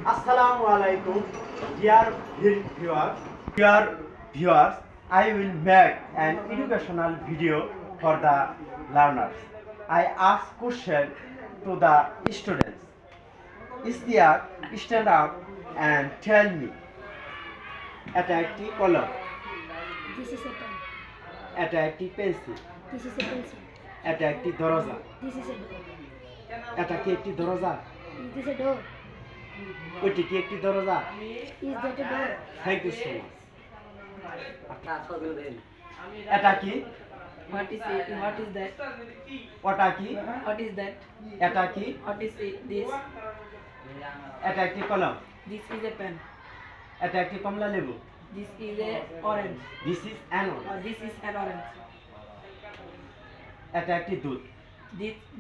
Assalamu alaikum, dear viewers. I will make an educational video for the learners. I ask question to the students. Istiak, stand up and tell me. এটা একটি কলম, This is a pen. এটা একটি pencil, This is a pencil. এটা একটি দরজা, This is a door. এটা কি একটি দরজা? Is this a door? ওইটি কি একটি দরজা? Is that a door? Thank you so much. এটা কি? What is it? What is that? ওটা কি? What is that? এটা কি? What is it? This? এটা একটি কলম, This is a pen. এটা একটি কমলা লেবু, This is a orange. This is an This is an orange. এটা একটি দুধ,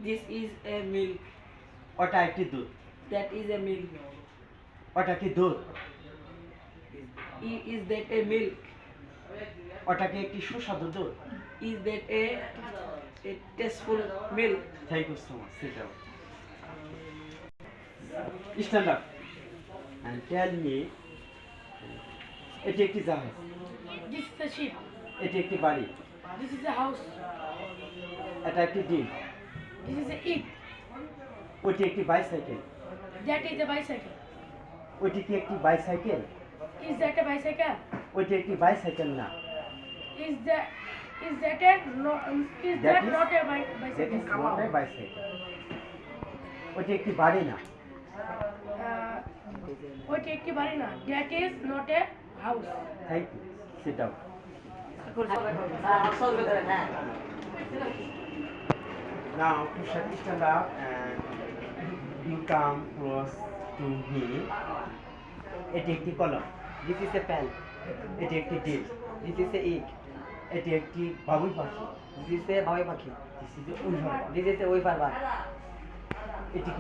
This is a milk. ওটা একটি দুধ, That is a milk. ওটা কি দুধ? Is that a milk? ওটা কি একটি সুস্বাদু দুধ? Is that a tasteful milk? Thank you so much. Sit down, stand up and tell me. এটি একটি জাহাজ, This is a ship. এটি একটি বাড়ি, This is a house. এটা একটি ডিম, This is a egg. ওইটি একটি bicycle, That is a bicycle. ওইটি কি একটি bicycle? Is that a bicycle? ওইটি একটি বাইসাইকেল না। Is that a no? Is That that is- not a that bicycle? Is not A bicycle. ওইটি একটি বাড়ি না। What a barina? That is not a house. Thank you, sit down. Now you should stand up and you come close to me. এটি একটি কলম, This is a pen. এটি একটি ডিম, This is a egg. এটি একটি বাবুই পাখি, This is a babai pakhi. This is weaver, This is a wafer bar. এটি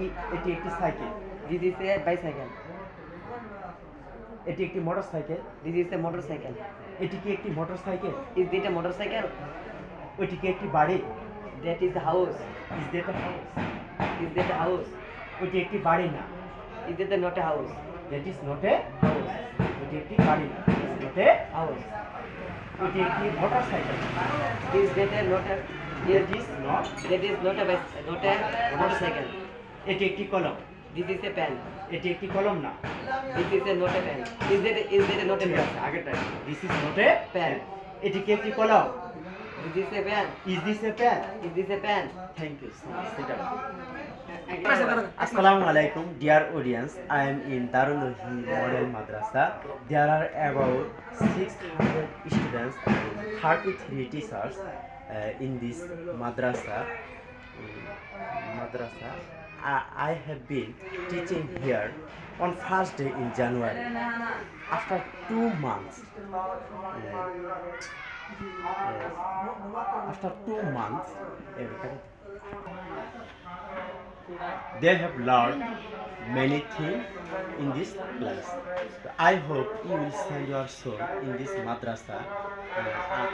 একটি cycle, This is a bicycle. এটি একটি motorcycle, This is a motorcycle. এটি কি একটি motorcycle? Is it a motorcycle? ওইটি কি একটি বাড়ি? That is a house. Is that a house? Is that a house? ওইটি একটি বাড়ি না। Is that not a house? That is not a house. ওইটি একটি বাড়ি না, ইজ নট এ House. ওইটি একটি motorcycle, Is that a not a? That is not. That is not a not a motorcycle. এটি একটি কলম, This is a pen. এটি একটি কলম না। This is a not a pen. Is that a not a ঠিক pen? আছে, আগেরটা this is not a Pen. এটি কি একটি কলম? Is this a pen? Is this a pen? Is this a pen? Thank you so much. Sit down. Assalamu alaikum, dear audience. I am in Darul Uloom Model Madrasa. There are about 600 students and 33 teachers in this madrasa. I have been teaching here on first day in January. After 2 months, they have learned many things in this class. I hope you will send your soul in this madrasa.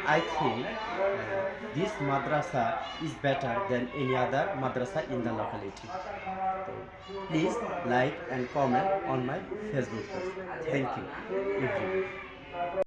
I think this madrasa is better than any other madrasa in the locality. So, please like and comment on my Facebook page. Thank you, everyone.